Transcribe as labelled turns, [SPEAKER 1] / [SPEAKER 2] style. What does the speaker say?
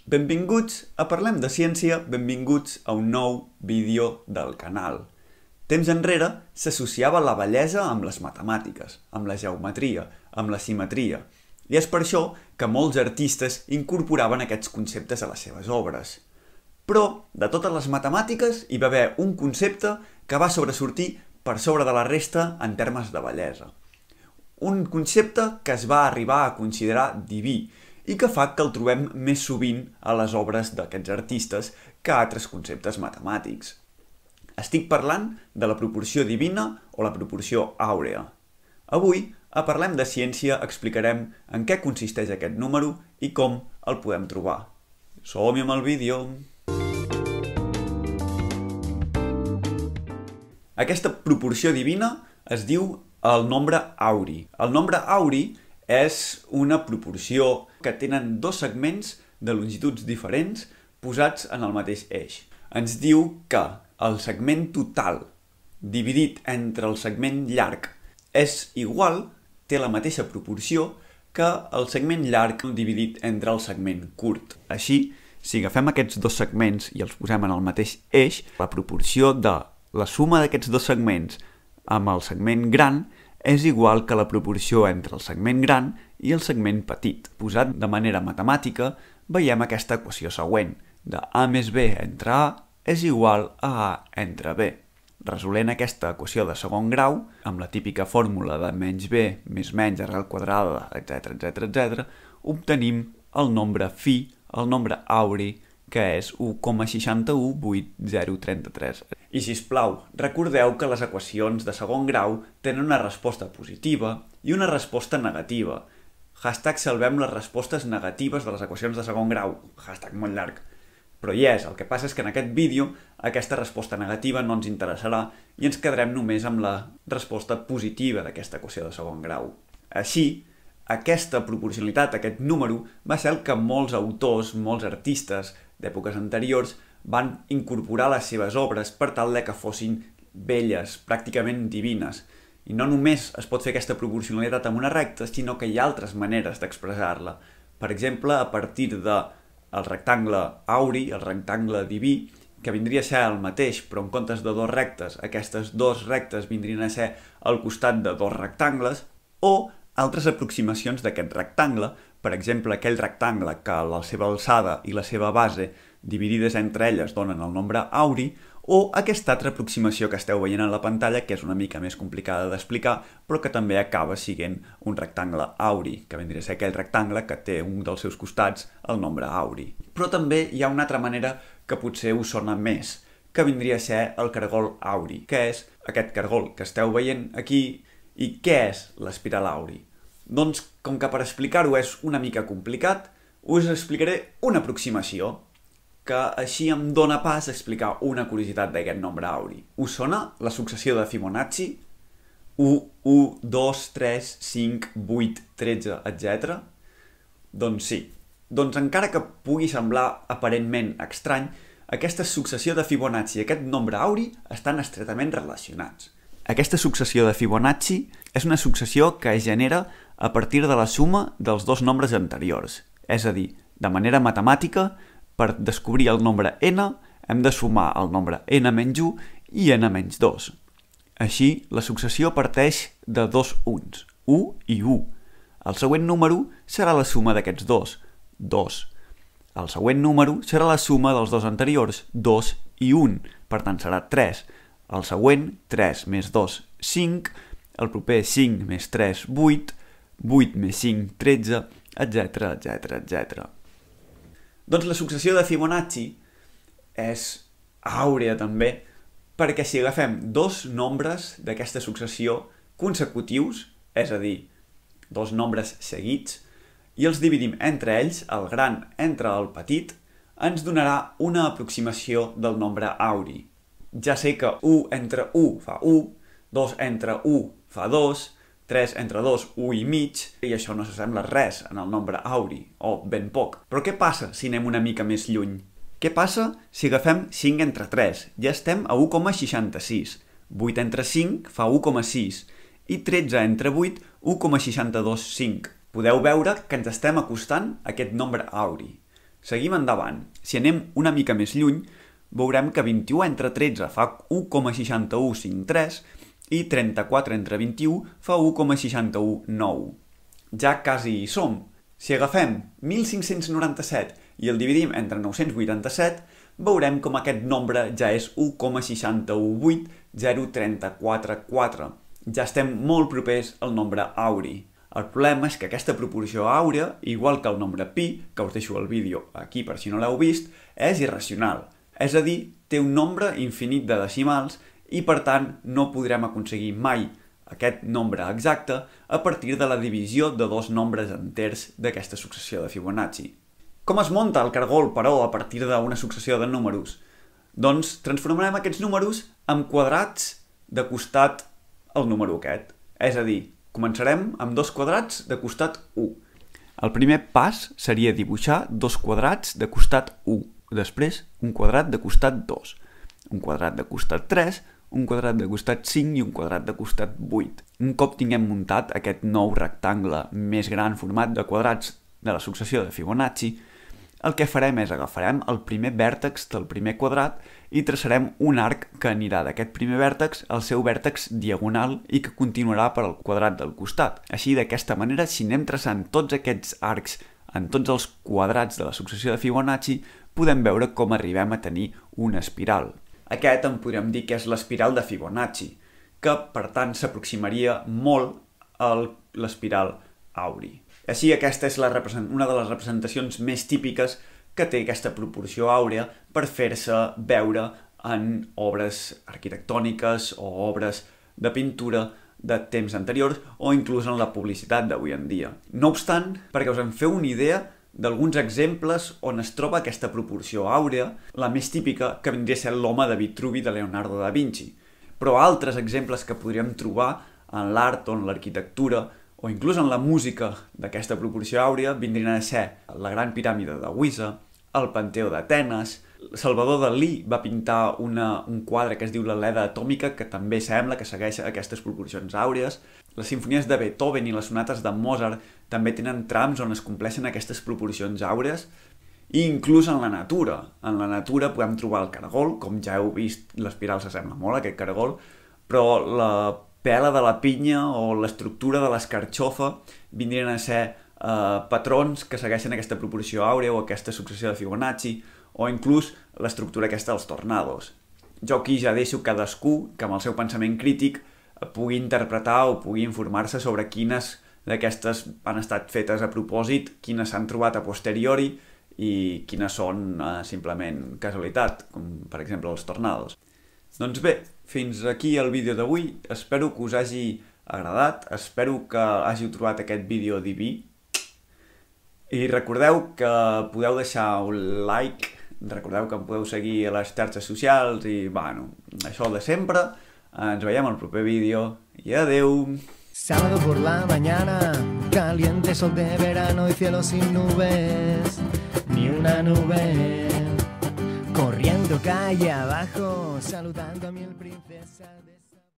[SPEAKER 1] Benvinguts a Parlem de Ciència, benvinguts a un nou vídeo del canal. Temps enrere s'associava la bellesa amb les matemàtiques, amb la geometria, amb la simetria, i és per això que molts artistes incorporaven aquests conceptes a les seves obres. Però, de totes les matemàtiques, hi va haver un concepte que va sobresortir per sobre de la resta en termes de bellesa. Un concepte que es va arribar a considerar diví, i que fa que el trobem més sovint a les obres d'aquests artistes que altres conceptes matemàtics. Estic parlant de la proporció divina o la proporció àurea. Avui, a Parlem de Ciència, explicarem en què consisteix aquest número i com el podem trobar. Som-hi amb el vídeo! Aquesta proporció divina es diu el nombre auri. El nombre auri és una proporció que tenen dos segments de longituds diferents posats en el mateix eix. Ens diu que el segment total dividit entre el segment llarg és igual, té la mateixa proporció que el segment llarg dividit entre el segment curt. Així, si agafem aquests dos segments i els posem en el mateix eix, la proporció de la suma d'aquests dos segments amb el segment gran és igual que la proporció entre el segment gran i el segment petit. Posat de manera matemàtica, veiem aquesta equació següent, de a més b entre a és igual a a entre b. Resolent aquesta equació de segon grau, amb la típica fórmula de menys b més menys arrel quadrada, etc., obtenim el nombre fi, el nombre auri, que és 1,61833. I, sisplau, recordeu que les equacions de segon grau tenen una resposta positiva i una resposta negativa. #salvem les respostes negatives de les equacions de segon grau. #molt llarg. Però hi és, el que passa és que en aquest vídeo aquesta resposta negativa no ens interessarà i ens quedarem només amb la resposta positiva d'aquesta equació de segon grau. Així, aquesta proporcionalitat, aquest número, va ser el que molts autors, molts artistes d'èpoques anteriors van incorporar a les seves obres per tal que fossin belles, pràcticament divines. I no només es pot fer aquesta proporcionalitat amb una recta, sinó que hi ha altres maneres d'expressar-la. Per exemple, a partir del rectangle auri, el rectangle diví, que vindria a ser el mateix, però en comptes de dos rectes, aquestes dos rectes vindrien a ser al costat de dos rectangles, o altres aproximacions d'aquest rectangle, per exemple, aquell rectangle que la seva alçada i la seva base dividides entre elles donen el nombre auri, o aquesta altra aproximació que esteu veient a la pantalla, que és una mica més complicada d'explicar, però que també acaba sent un rectangle auri, que vindria a ser aquell rectangle que té un dels seus costats el nombre auri. Però també hi ha una altra manera que potser us sona més, que vindria a ser el cargol auri, que és aquest cargol que esteu veient aquí. I què és l'espiral auri? Doncs, com que per explicar-ho és una mica complicat, us explicaré una aproximació, que així em dóna pas a explicar una curiositat d'aquest nombre auri. Us sona la successió de Fibonacci? 1, 1, 2, 3, 5, 8, 13, etc. Doncs sí. Doncs encara que pugui semblar aparentment estrany, aquesta successió de Fibonacci i aquest nombre auri estan estretament relacionats. Aquesta successió de Fibonacci és una successió que es genera a partir de la suma dels dos nombres anteriors. És a dir, de manera matemàtica, per descobrir el nombre n, hem de sumar el nombre n-1 i n-2. Així, la successió parteix de dos uns, 1 i 1. El següent número serà la suma d'aquests dos, 2. El següent número serà la suma dels dos anteriors, 2 i 1, per tant serà 3. El següent, 3 més 2, 5, el proper 5 més 3, 8, 8 més 5, 13, etc. Doncs la successió de Fibonacci és àurea també, perquè si agafem dos nombres d'aquesta successió consecutius, és a dir, dos nombres seguits, i els dividim entre ells, el gran entre el petit, ens donarà una aproximació del nombre auri. Ja sé que 1 entre 1 fa 1, 2 entre 1 fa 2, 3 entre 2, 1 i mig, i això no s'assembla res en el nombre auri, o ben poc. Però què passa si anem una mica més lluny? Què passa si agafem 5 entre 3? Ja estem a 1,66. 8 entre 5 fa 1,6 i 13 entre 8, 1,625. Podeu veure que ens estem acostant a aquest nombre auri. Seguim endavant. Si anem una mica més lluny, veurem que 21 entre 13 fa 1,6153 i 34 entre 21 fa 1,619. Ja quasi hi som. Si agafem 1597 i el dividim entre 987, veurem com aquest nombre ja és 1,618034. Ja estem molt propers al nombre auri. El problema és que aquesta proporció àurea, igual que el nombre pi, que us deixo el vídeo aquí per si no l'heu vist, és irracional. És a dir, té un nombre infinit de decimals i, per tant, no podrem aconseguir mai aquest nombre exacte a partir de la divisió de dos nombres enters d'aquesta successió de Fibonacci. Com es munta el cargol, però, a partir d'una successió de números? Doncs transformarem aquests números en quadrats de costat al número aquest. És a dir, començarem amb dos quadrats de costat 1. El primer pas seria dibuixar dos quadrats de costat 1. Després, un quadrat de costat 2. Un quadrat de costat 3, un quadrat de costat 5 i un quadrat de costat 8. Un cop tinguem muntat aquest nou rectangle més gran format de quadrats de la successió de Fibonacci, el que farem és agafarem el primer vèrtex del primer quadrat i traçarem un arc que anirà d'aquest primer vèrtex al seu vèrtex diagonal i que continuarà per al quadrat del costat. Així, d'aquesta manera, si anem traçant tots aquests arcs en tots els quadrats de la successió de Fibonacci, podem veure com arribem a tenir una espiral. Aquest en podríem dir que és l'espiral de Fibonacci, que, per tant, s'aproximaria molt a l'espiral auri. Així, aquesta és una de les representacions més típiques que té aquesta proporció àurea per fer-se veure en obres arquitectòniques o obres de pintura de temps anteriors o inclús en la publicitat d'avui en dia. No obstant, perquè us en feu una idea d'alguns exemples on es troba aquesta proporció àurea, la més típica que vindria a ser l'home de Vitruvi de Leonardo da Vinci. Però altres exemples que podríem trobar en l'art o en l'arquitectura o inclús en la música d'aquesta proporció àurea vindrien a ser la Gran Piràmide de Giza, el Panteó d'Atenes. Salvador Dalí va pintar un quadre que es diu l'Aleda Atòmica, que també sembla que segueix aquestes proporcions àurees. Les simfonies de Beethoven i les sonates de Mozart també tenen trams on es compleixen aquestes proporcions àurees. I inclús en la natura. En la natura podem trobar el cargol, com ja heu vist, l'espiral s'assembla molt a aquest cargol, però la pela de la pinya o l'estructura de l'escarxofa vindrien a ser patrons que segueixen aquesta proporció àurea o aquesta successió de Fibonacci, o inclús l'estructura aquesta dels tornados. Jo aquí ja deixo cadascú que amb el seu pensament crític pugui interpretar o pugui informar-se sobre quines d'aquestes han estat fetes a propòsit, quines s'han trobat a posteriori i quines són simplement casualitat, com per exemple els tornados. Doncs bé, fins aquí el vídeo d'avui. Espero que us hagi agradat, espero que hàgiu trobat aquest vídeo diví. I recordeu que podeu deixar un like, recordeu que em podeu seguir a les xarxes socials i, bueno, això de sempre. Ens veiem al proper vídeo i adeu!
[SPEAKER 2] Sábado por la mañana, caliente sol de verano y cielo sin nubes, ni una nube. Corriendo calle abajo, saludando a mi princesa.